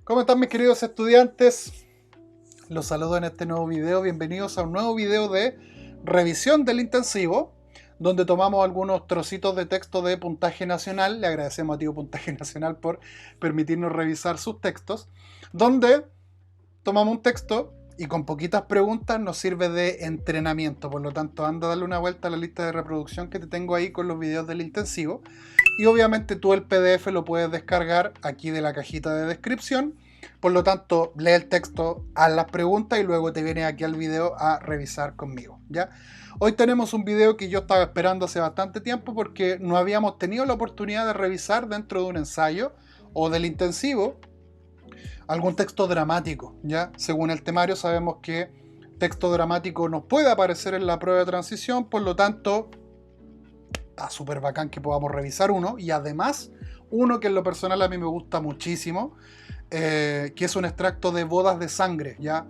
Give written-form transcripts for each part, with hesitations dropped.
¿Cómo están mis queridos estudiantes? Los saludo en este nuevo video. Bienvenidos a un nuevo video de revisión del intensivo, donde tomamos algunos trocitos de texto de Puntaje Nacional. Le agradecemos a Tío Puntaje Nacional por permitirnos revisar sus textos, donde tomamos un texto y con poquitas preguntas nos sirve de entrenamiento. Por lo tanto, anda a darle una vuelta a la lista de reproducción que te tengo ahí con los videos del intensivo. Y obviamente tú el PDF lo puedes descargar aquí de la cajita de descripción. Por lo tanto, lee el texto, haz las preguntas y luego te vienes aquí al video a revisar conmigo, ¿ya? Hoy tenemos un video que yo estaba esperando hace bastante tiempo porque no habíamos tenido la oportunidad de revisar dentro de un ensayo o del intensivo algún texto dramático, ¿ya? Según el temario sabemos que texto dramático nos puede aparecer en la prueba de transición, por lo tanto está súper bacán que podamos revisar uno, y además uno que en lo personal a mí me gusta muchísimo, que es un extracto de Bodas de Sangre, ¿ya?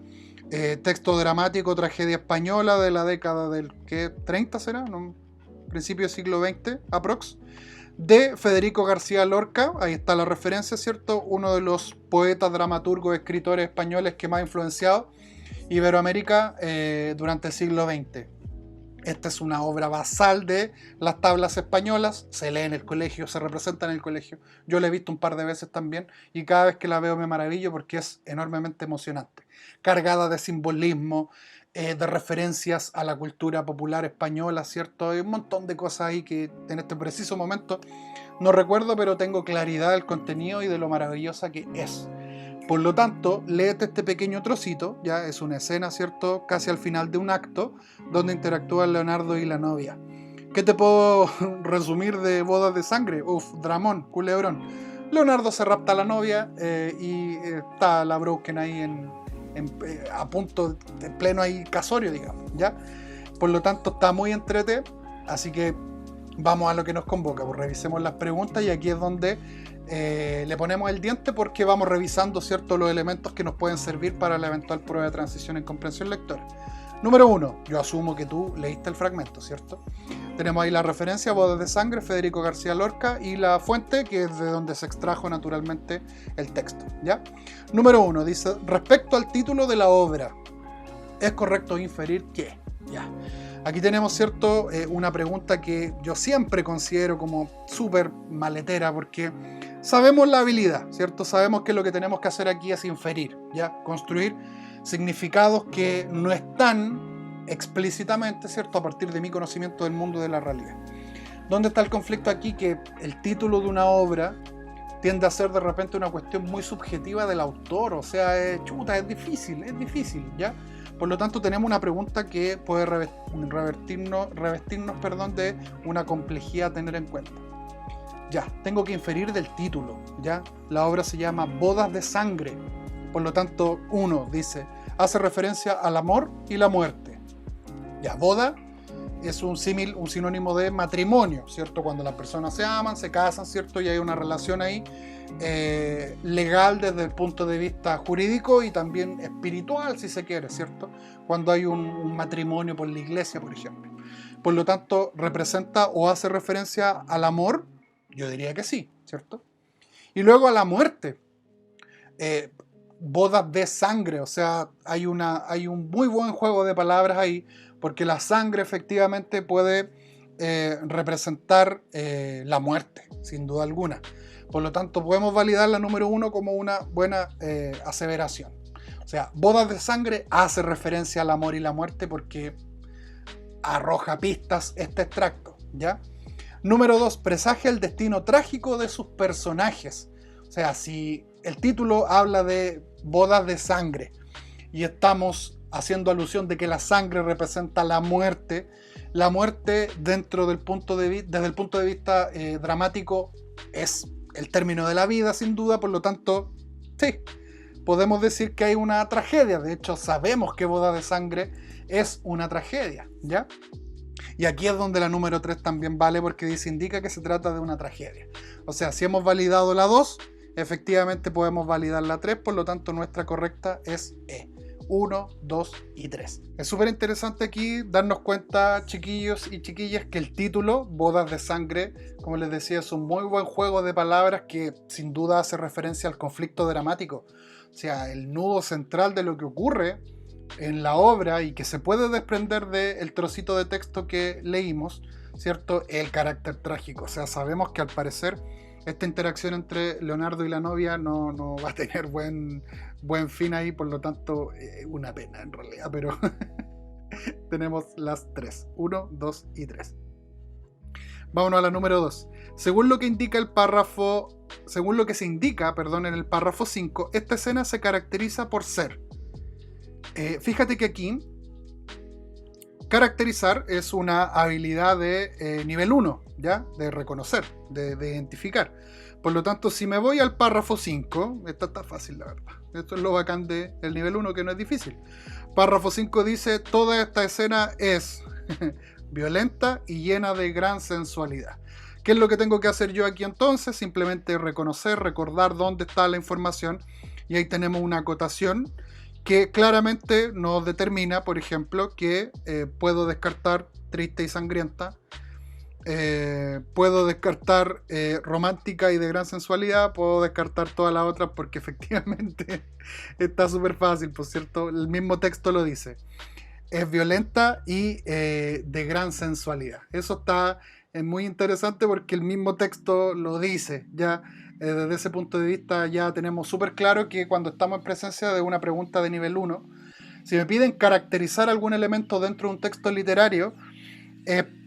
Texto dramático, tragedia española de la década del ¿qué? 30 será, ¿no? Principio del siglo XX, aprox, de Federico García Lorca. Ahí está la referencia, ¿cierto? Uno de los poetas, dramaturgos, escritores españoles que más ha influenciado Iberoamérica durante el siglo XX. Esta es una obra basal de las tablas españolas, se lee en el colegio, se representa en el colegio. Yo la he visto un par de veces también y cada vez que la veo me maravillo porque es enormemente emocionante. Cargada de simbolismo, de referencias a la cultura popular española, ¿cierto? Hay un montón de cosas ahí que en este preciso momento no recuerdo, pero tengo claridad del contenido y de lo maravillosa que es. Por lo tanto, léete este pequeño trocito, ya es una escena, ¿cierto? Casi al final de un acto, donde interactúan Leonardo y la novia. ¿Qué te puedo resumir de Bodas de Sangre? Uf, dramón, culebrón. Leonardo se rapta a la novia y está la Broken ahí a punto, de pleno ahí casorio, digamos, ¿ya? Por lo tanto, está muy entrete, así que vamos a lo que nos convoca, pues revisemos las preguntas y aquí es donde le ponemos el diente porque vamos revisando, ¿cierto?, los elementos que nos pueden servir para la eventual prueba de transición en comprensión lectora. Número 1, yo asumo que tú leíste el fragmento, ¿cierto? Tenemos ahí la referencia, Bodas de Sangre, Federico García Lorca, y la fuente, que es de donde se extrajo naturalmente el texto, ¿ya? Número 1, dice, respecto al título de la obra, ¿es correcto inferir qué? Ya. Aquí tenemos, ¿cierto?, una pregunta que yo siempre considero como súper maletera porque sabemos la habilidad, ¿cierto? Sabemos que lo que tenemos que hacer aquí es inferir, ¿ya? Construir significados que no están explícitamente, ¿cierto?, a partir de mi conocimiento del mundo de la realidad. ¿Dónde está el conflicto aquí? Que el título de una obra tiende a ser de repente una cuestión muy subjetiva del autor, o sea, es difícil, ¿ya? Por lo tanto, tenemos una pregunta que puede revestirnos, de una complejidad a tener en cuenta. Ya, tengo que inferir del título, ¿ya? La obra se llama Bodas de Sangre. Por lo tanto, uno dice, hace referencia al amor y la muerte. Ya, boda es un símil, un sinónimo de matrimonio, ¿cierto? Cuando las personas se aman, se casan, ¿cierto? Y hay una relación ahí legal desde el punto de vista jurídico y también espiritual, si se quiere, ¿cierto? Cuando hay un matrimonio por la iglesia, por ejemplo. Por lo tanto, ¿representa o hace referencia al amor? Yo diría que sí, ¿cierto? Y luego a la muerte. Bodas de sangre, o sea, hay un muy buen juego de palabras ahí, porque la sangre efectivamente puede representar la muerte, sin duda alguna. Por lo tanto, podemos validar la número 1 como una buena aseveración. O sea, Bodas de Sangre hace referencia al amor y la muerte porque arroja pistas este extracto, ¿ya? Número 2, presagia el destino trágico de sus personajes. O sea, si el título habla de Bodas de Sangre y estamos haciendo alusión de que la sangre representa la muerte dentro del desde el punto de vista dramático es el término de la vida, sin duda. Por lo tanto, sí, podemos decir que hay una tragedia. De hecho, sabemos que Boda de Sangre es una tragedia, ¿ya? Y aquí es donde la número 3 también vale porque indica que se trata de una tragedia. O sea, si hemos validado la 2, efectivamente podemos validar la 3, por lo tanto nuestra correcta es E. 1, 2 y 3. Es súper interesante aquí darnos cuenta, chiquillos y chiquillas, que el título, Bodas de Sangre, como les decía, es un muy buen juego de palabras que sin duda hace referencia al conflicto dramático. O sea, el nudo central de lo que ocurre en la obra y que se puede desprender del trocito de texto que leímos, ¿cierto? El carácter trágico. O sea, sabemos que al parecer esta interacción entre Leonardo y la novia no va a tener buen fin ahí, por lo tanto, una pena en realidad, pero tenemos las 3, 1, 2 y 3. Vámonos a la número 2. Según lo que indica el párrafo, según lo que se indica, perdón, en el párrafo 5, esta escena se caracteriza por ser. Fíjate que aquí caracterizar es una habilidad de nivel 1, ¿ya? De reconocer, de identificar. Por lo tanto, si me voy al párrafo 5, esta está fácil, la verdad. Esto es lo bacán del nivel 1, que no es difícil. Párrafo 5 dice, toda esta escena es violenta y llena de gran sensualidad. ¿Qué es lo que tengo que hacer yo aquí entonces? Simplemente reconocer, recordar dónde está la información, y ahí tenemos una acotación que claramente nos determina, por ejemplo, que puedo descartar triste y sangrienta, puedo descartar romántica y de gran sensualidad, puedo descartar todas las otras porque efectivamente está súper fácil, por cierto, el mismo texto lo dice. Es violenta y de gran sensualidad. Eso está muy interesante porque el mismo texto lo dice, ya. Desde ese punto de vista ya tenemos súper claro que cuando estamos en presencia de una pregunta de nivel 1, si me piden caracterizar algún elemento dentro de un texto literario,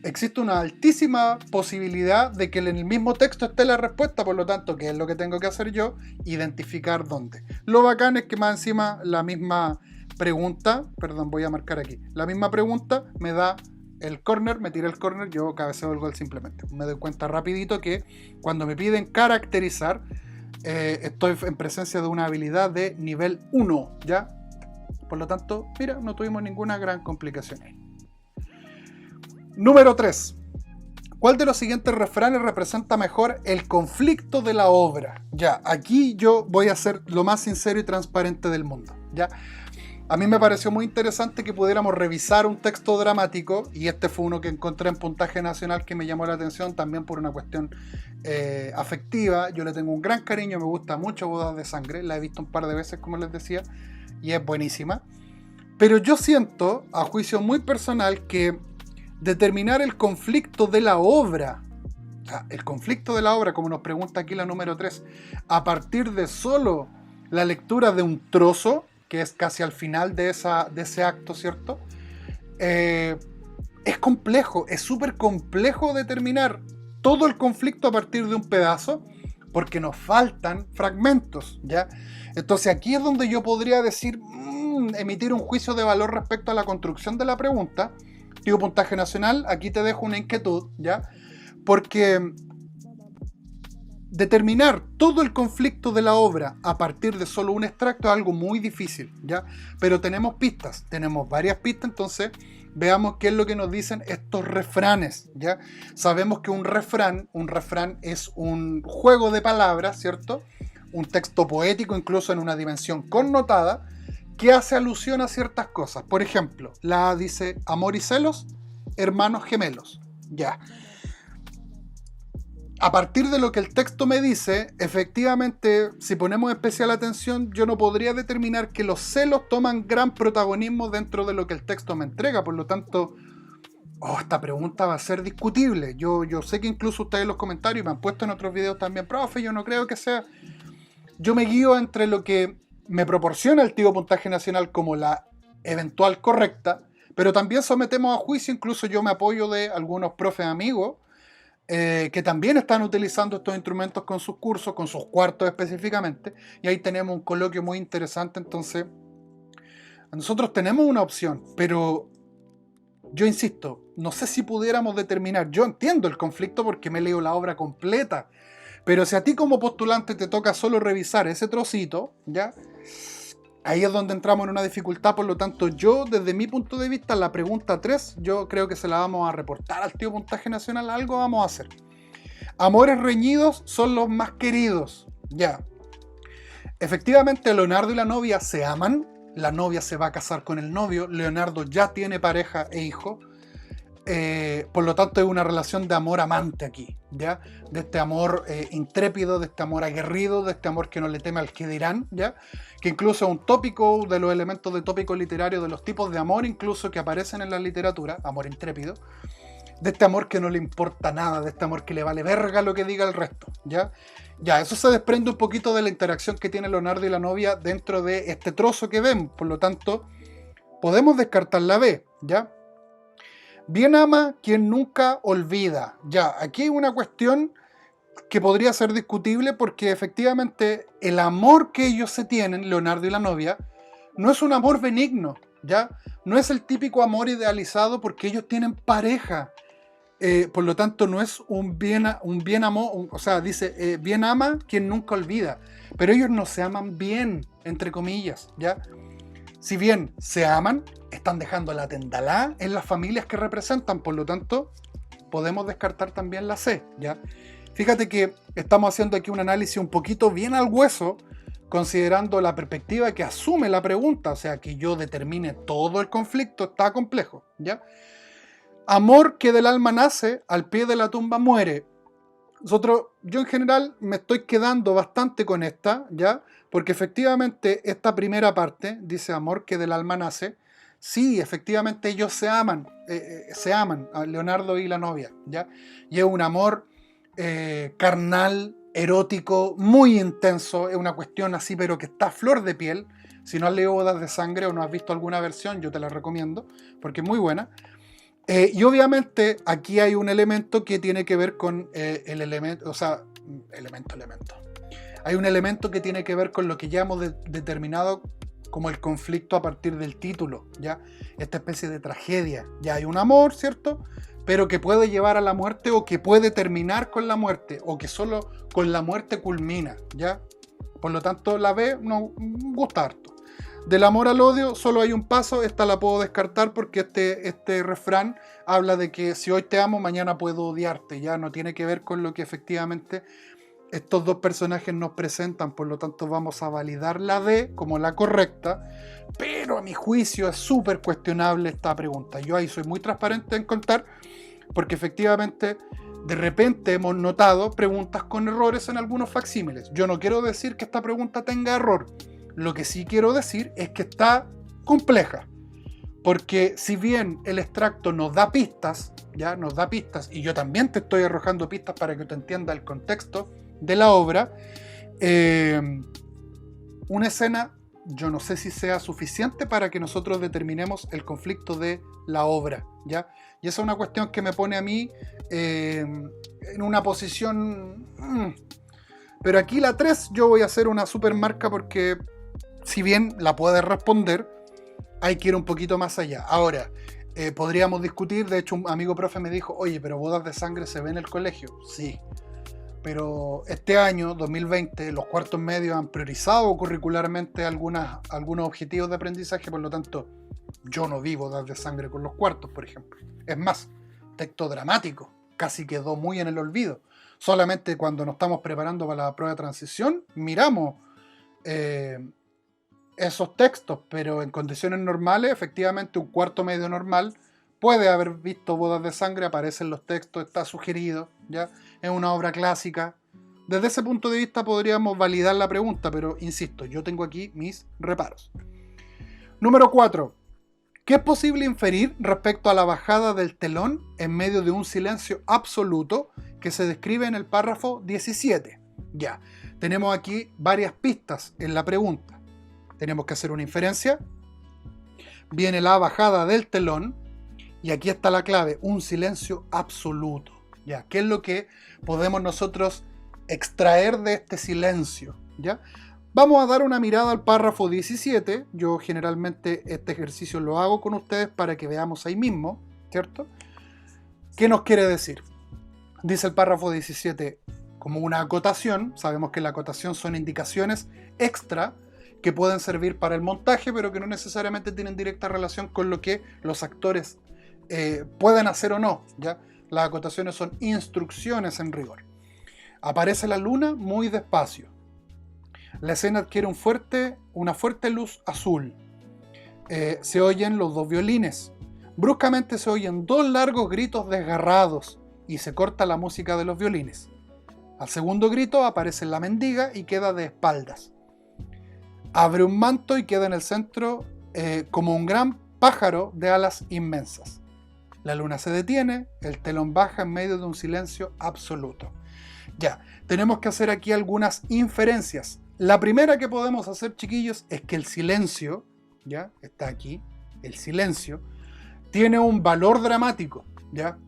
existe una altísima posibilidad de que en el mismo texto esté la respuesta, por lo tanto, ¿qué es lo que tengo que hacer yo? Identificar dónde. Lo bacán es que más encima la misma pregunta, perdón, voy a marcar aquí, la misma pregunta me da el corner, me tira el corner, yo cabeceo el gol simplemente. Me doy cuenta rapidito que cuando me piden caracterizar, estoy en presencia de una habilidad de nivel 1, ¿ya? Por lo tanto, mira, no tuvimos ninguna gran complicación ahí. Número 3. ¿Cuál de los siguientes refranes representa mejor el conflicto de la obra? Ya, aquí yo voy a ser lo más sincero y transparente del mundo, ¿ya? A mí me pareció muy interesante que pudiéramos revisar un texto dramático, y este fue uno que encontré en Puntaje Nacional que me llamó la atención también por una cuestión afectiva. Yo le tengo un gran cariño, me gusta mucho Bodas de Sangre, la he visto un par de veces, como les decía, y es buenísima. Pero yo siento, a juicio muy personal, que determinar el conflicto de la obra, el conflicto de la obra, como nos pregunta aquí la número 3, a partir de solo la lectura de un trozo, que es casi al final de ese acto, ¿cierto? Es complejo, es súper complejo determinar todo el conflicto a partir de un pedazo, porque nos faltan fragmentos, ¿ya? Entonces aquí es donde yo podría decir, emitir un juicio de valor respecto a la construcción de la pregunta. Digo, Puntaje Nacional, aquí te dejo una inquietud, ¿ya? Porque determinar todo el conflicto de la obra a partir de solo un extracto es algo muy difícil, ¿ya? Pero tenemos pistas, tenemos varias pistas, entonces veamos qué es lo que nos dicen estos refranes, ¿ya? Sabemos que un refrán es un juego de palabras, ¿cierto? Un texto poético, incluso en una dimensión connotada, que hace alusión a ciertas cosas. Por ejemplo, la A dice, amor y celos, hermanos gemelos, ¿ya? A partir de lo que el texto me dice, efectivamente, si ponemos especial atención, yo no podría determinar que los celos toman gran protagonismo dentro de lo que el texto me entrega. Por lo tanto, esta pregunta va a ser discutible. Yo sé que incluso ustedes en los comentarios me han puesto en otros videos también, profe, yo no creo que sea... Yo me guío entre lo que me proporciona el tío Puntaje Nacional como la eventual correcta, pero también sometemos a juicio, incluso yo me apoyo de algunos profes amigos, que también están utilizando estos instrumentos con sus cursos, con sus cuartos específicamente, y ahí tenemos un coloquio muy interesante. Entonces, nosotros tenemos una opción, pero yo insisto, no sé si pudiéramos determinar, yo entiendo el conflicto porque me leo la obra completa, pero si a ti como postulante te toca solo revisar ese trocito, ¿ya? Ahí es donde entramos en una dificultad. Por lo tanto, yo desde mi punto de vista, la pregunta 3, yo creo que se la vamos a reportar al tío Puntaje Nacional. Algo vamos a hacer. Amores reñidos son los más queridos. Ya. Efectivamente, Leonardo y la novia se aman, la novia se va a casar con el novio, Leonardo ya tiene pareja e hijo. Por lo tanto es una relación de amor amante aquí, ¿ya? De este amor intrépido, de este amor aguerrido, de este amor que no le teme al que dirán, ¿ya? Que incluso es un tópico de los elementos de tópico literario, de los tipos de amor incluso que aparecen en la literatura, amor intrépido, de este amor que no le importa nada, de este amor que le vale verga lo que diga el resto, ¿ya? Ya, eso se desprende un poquito de la interacción que tiene Leonardo y la novia dentro de este trozo que ven, por lo tanto podemos descartar la B, ¿ya? Bien ama quien nunca olvida. Ya, aquí hay una cuestión que podría ser discutible porque efectivamente el amor que ellos se tienen, Leonardo y la novia, no es un amor benigno, ¿ya? No es el típico amor idealizado porque ellos tienen pareja. Por lo tanto, no es un bien amor, o sea, dice, bien ama quien nunca olvida. Pero ellos no se aman bien, entre comillas, ¿ya? Si bien se aman, están dejando la tendalá en las familias que representan, por lo tanto, podemos descartar también la C, ¿ya? Fíjate que estamos haciendo aquí un análisis un poquito bien al hueso, considerando la perspectiva que asume la pregunta, o sea, que yo determine todo el conflicto, está complejo, ¿ya? Amor que del alma nace, al pie de la tumba muere. Yo en general me estoy quedando bastante con esta, ¿ya? Porque efectivamente esta primera parte dice amor que del alma nace. Sí, efectivamente ellos se aman, a Leonardo y la novia, ¿ya? Y es un amor carnal, erótico, muy intenso, es una cuestión así, pero que está a flor de piel. Si no has leído Bodas de Sangre o no has visto alguna versión, yo te la recomiendo, porque es muy buena. Y obviamente aquí hay un elemento que tiene que ver con el elemento, o sea, elemento. Hay un elemento que tiene que ver con lo que ya hemos determinado como el conflicto a partir del título, ¿ya? Esta especie de tragedia. Ya hay un amor, ¿cierto? Pero que puede llevar a la muerte o que puede terminar con la muerte o que solo con la muerte culmina, ¿ya? Por lo tanto, la B no gusta harto. Del amor al odio solo hay un paso, esta la puedo descartar porque este refrán habla de que si hoy te amo, mañana puedo odiarte, ya no tiene que ver con lo que efectivamente estos dos personajes nos presentan, por lo tanto vamos a validar la D como la correcta, pero a mi juicio es súper cuestionable esta pregunta. Yo ahí soy muy transparente en contar, porque efectivamente de repente hemos notado preguntas con errores en algunos facsímiles. Yo no quiero decir que esta pregunta tenga error, lo que sí quiero decir es que está compleja, porque si bien el extracto nos da pistas, ya nos da pistas, y yo también te estoy arrojando pistas para que te entienda el contexto de la obra, una escena yo no sé si sea suficiente para que nosotros determinemos el conflicto de la obra, ¿ya? Y esa es una cuestión que me pone a mí en una posición... Pero aquí la 3 yo voy a hacer una super marca porque si bien la puedes responder, hay que ir un poquito más allá. Ahora, podríamos discutir, de hecho un amigo profe me dijo, oye, pero Bodas de Sangre se ve en el colegio. Sí, pero este año, 2020, los cuartos medios han priorizado curricularmente algunos objetivos de aprendizaje, por lo tanto, yo no vi Bodas de Sangre con los cuartos, por ejemplo. Es más, texto dramático, casi quedó muy en el olvido. Solamente cuando nos estamos preparando para la prueba de transición, miramos esos textos, pero en condiciones normales, efectivamente, un cuarto medio normal puede haber visto Bodas de Sangre, aparecen los textos, está sugerido, ¿ya? Es una obra clásica. Desde ese punto de vista podríamos validar la pregunta, pero insisto, yo tengo aquí mis reparos. Número 4. ¿Qué es posible inferir respecto a la bajada del telón en medio de un silencio absoluto que se describe en el párrafo 17? Ya, tenemos aquí varias pistas en la pregunta. Tenemos que hacer una inferencia. Viene la bajada del telón. Y aquí está la clave, un silencio absoluto. ¿Ya? ¿Qué es lo que podemos nosotros extraer de este silencio? ¿Ya? Vamos a dar una mirada al párrafo 17. Yo generalmente este ejercicio lo hago con ustedes para que veamos ahí mismo, ¿cierto? ¿Qué nos quiere decir? Dice el párrafo 17, como una acotación. Sabemos que la acotación son indicaciones extra que pueden servir para el montaje, pero que no necesariamente tienen directa relación con lo que los actores pueden hacer o no, ¿ya? Las acotaciones son instrucciones en rigor. Aparece la luna muy despacio. La escena adquiere una fuerte luz azul. se oyen los dos violines. Bruscamente se oyen dos largos gritos desgarrados y se corta la música de los violines. Al segundo grito aparece la mendiga y queda de espaldas. Abre un manto y queda en el centro como un gran pájaro de alas inmensas. La luna se detiene, el telón baja en medio de un silencio absoluto. Ya, tenemos que hacer aquí algunas inferencias. La primera que podemos hacer, chiquillos, es que el silencio, ya, está aquí, el silencio, tiene un valor dramático, ya.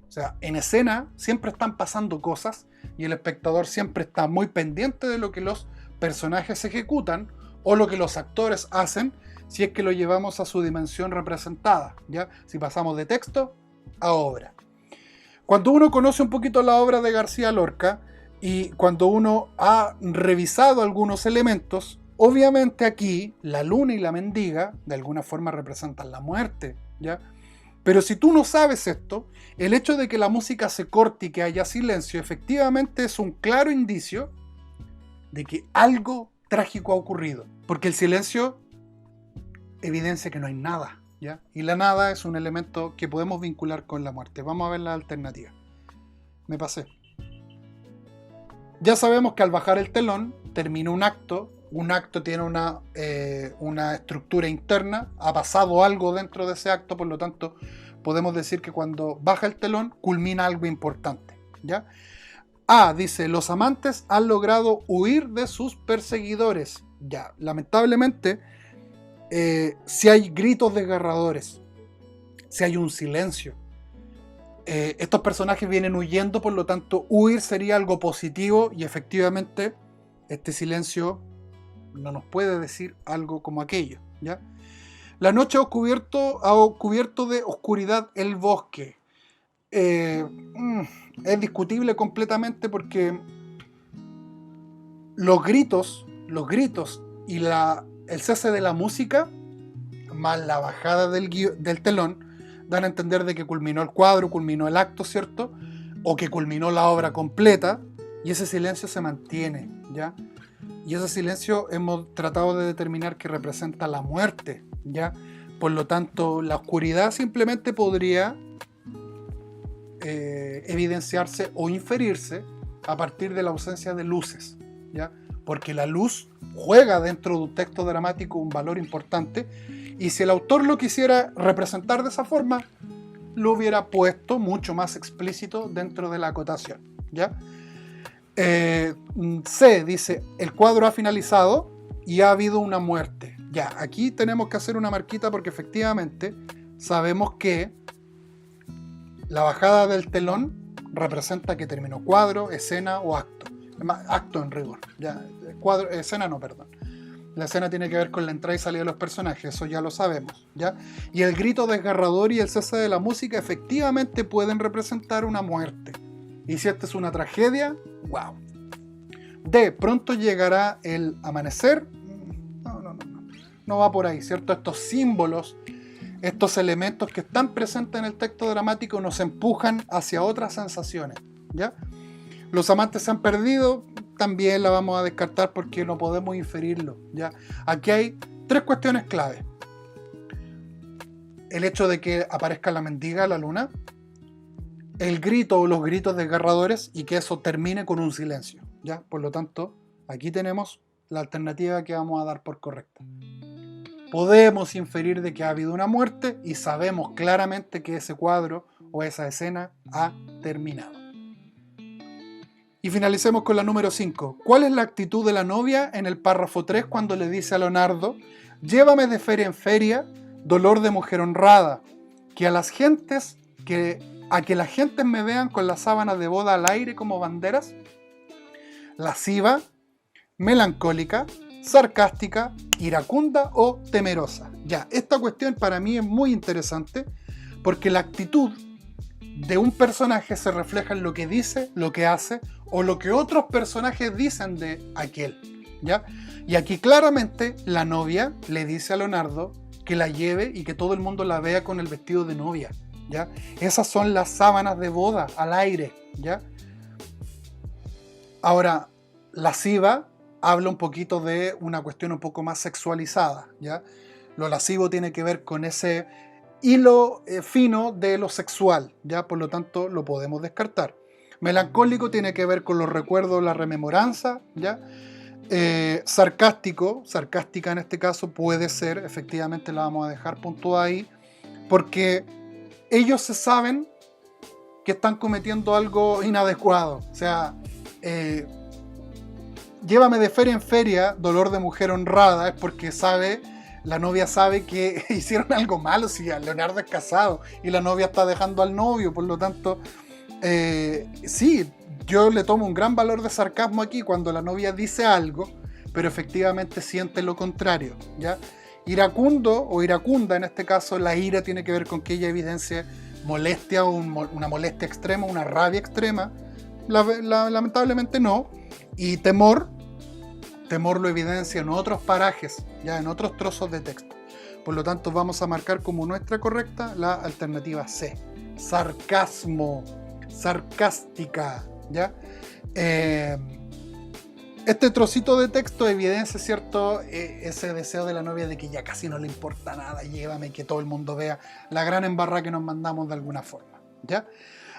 O sea, en escena siempre están pasando cosas y el espectador siempre está muy pendiente de lo que los personajes ejecutan o lo que los actores hacen, si es que lo llevamos a su dimensión representada, ¿ya? Si pasamos de texto a obra. Cuando uno conoce un poquito la obra de García Lorca y cuando uno ha revisado algunos elementos, obviamente aquí la luna y la mendiga de alguna forma representan la muerte, ¿ya? Pero si tú no sabes esto, el hecho de que la música se corte y que haya silencio efectivamente es un claro indicio de que algo trágico ha ocurrido, porque el silencio evidencia que no hay nada, ¿ya? Y la nada es un elemento que podemos vincular con la muerte. Vamos a ver la alternativa. Me pasé. Ya sabemos que al bajar el telón termina un acto tiene una estructura interna, ha pasado algo dentro de ese acto, por lo tanto podemos decir que cuando baja el telón culmina algo importante, ¿ya? A, dice, los amantes han logrado huir de sus perseguidores. Ya, lamentablemente, si hay gritos desgarradores, si hay un silencio, estos personajes vienen huyendo, por lo tanto, huir sería algo positivo y efectivamente este silencio no nos puede decir algo como aquello, ¿ya? La noche ha cubierto de oscuridad el bosque. Es discutible completamente porque los gritos y el cese de la música más la bajada del telón dan a entender de que culminó el cuadro, culminó el acto, ¿cierto? O que culminó la obra completa y ese silencio se mantiene, ¿ya? Y ese silencio hemos tratado de determinar que representa la muerte, ¿ya? Por lo tanto, la oscuridad simplemente podría evidenciarse o inferirse a partir de la ausencia de luces, ¿ya? Porque la luz juega dentro de un texto dramático un valor importante y si el autor lo quisiera representar de esa forma, lo hubiera puesto mucho más explícito dentro de la acotación, ¿ya? C dice, el cuadro ha finalizado y ha habido una muerte. Ya, aquí tenemos que hacer una marquita porque efectivamente sabemos que la bajada del telón representa que terminó cuadro, escena o acto. Acto en rigor. Ya, escena no, perdón. La escena tiene que ver con la entrada y salida de los personajes, eso ya lo sabemos, ¿ya? Y el grito desgarrador y el cese de la música efectivamente pueden representar una muerte. Y si esta es una tragedia, wow. D, pronto llegará el amanecer. No va por ahí, ¿cierto? Estos símbolos, estos elementos que están presentes en el texto dramático nos empujan hacia otras sensaciones, ¿ya? Los amantes se han perdido, también la vamos a descartar porque no podemos inferirlo, ¿ya? Aquí hay tres cuestiones clave. El hecho de que aparezca la mendiga, la luna, el grito o los gritos desgarradores y que eso termine con un silencio, ¿ya? Por lo tanto, aquí tenemos la alternativa que vamos a dar por correcta. Podemos inferir de que ha habido una muerte y sabemos claramente que ese cuadro o esa escena ha terminado. Y finalicemos con la número 5. ¿Cuál es la actitud de la novia en el párrafo 3 cuando le dice a Leonardo: llévame de feria en feria, dolor de mujer honrada, que las gentes me vean con las sábanas de boda al aire como banderas? Lasciva, melancólica, sarcástica, iracunda o temerosa. Ya, esta cuestión para mí es muy interesante porque la actitud de un personaje se refleja en lo que dice, lo que hace o lo que otros personajes dicen de aquel, ¿ya? Y aquí claramente la novia le dice a Leonardo que la lleve y que todo el mundo la vea con el vestido de novia, ¿ya? Esas son las sábanas de boda al aire, ¿ya? Ahora, lasciva habla un poquito de una cuestión un poco más sexualizada, ¿ya? Lo lascivo tiene que ver con ese hilo fino de lo sexual, ¿ya? Por lo tanto, lo podemos descartar. Melancólico tiene que ver con los recuerdos, la rememoranza, ¿ya? Sarcástico, sarcástica en este caso, puede ser, efectivamente la vamos a dejar puntuada ahí, porque ellos se saben que están cometiendo algo inadecuado. O sea, llévame de feria en feria, dolor de mujer honrada, es porque la novia sabe que hicieron algo malo. Si Leonardo es casado y la novia está dejando al novio, por lo tanto, sí, yo le tomo un gran valor de sarcasmo aquí cuando la novia dice algo, pero efectivamente siente lo contrario, ¿ya? Iracundo o iracunda, en este caso, la ira tiene que ver con que ella evidencia molestia, una molestia extrema, una rabia extrema. Lamentablemente no. Y temor lo evidencia en otros parajes, ya en otros trozos de texto. Por lo tanto, vamos a marcar como nuestra correcta la alternativa C. Sarcasmo, sarcástica, ¿ya? Este trocito de texto evidencia, ¿cierto?, ese deseo de la novia de que ya casi no le importa nada, llévame, que todo el mundo vea la gran embarrada que nos mandamos de alguna forma, ¿ya?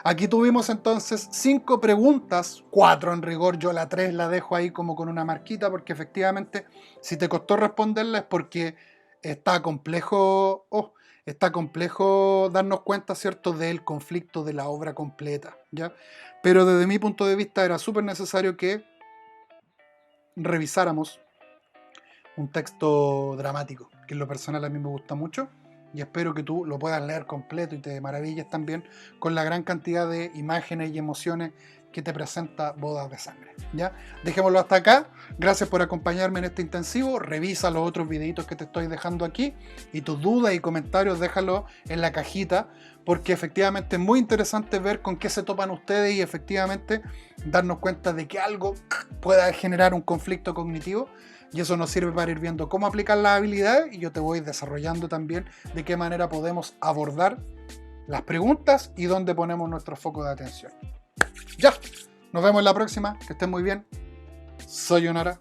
Aquí tuvimos entonces 5 preguntas, 4 en rigor, yo la 3 la dejo ahí como con una marquita, porque efectivamente si te costó responderla es porque está complejo darnos cuenta, ¿cierto?, del conflicto de la obra completa, ¿ya? Pero desde mi punto de vista era súper necesario que revisáramos un texto dramático, que en lo personal a mí me gusta mucho, y espero que tú lo puedas leer completo y te maravilles también con la gran cantidad de imágenes y emociones que te presenta Bodas de Sangre, ¿ya? Dejémoslo hasta acá. Gracias por acompañarme en este intensivo. Revisa los otros videitos que te estoy dejando aquí, y tus dudas y comentarios déjalos en la cajita, porque efectivamente es muy interesante ver con qué se topan ustedes y efectivamente darnos cuenta de que algo pueda generar un conflicto cognitivo. Y eso nos sirve para ir viendo cómo aplicar las habilidades, y yo te voy desarrollando también de qué manera podemos abordar las preguntas y dónde ponemos nuestro foco de atención. Ya, nos vemos en la próxima, que estén muy bien. Soy Onara.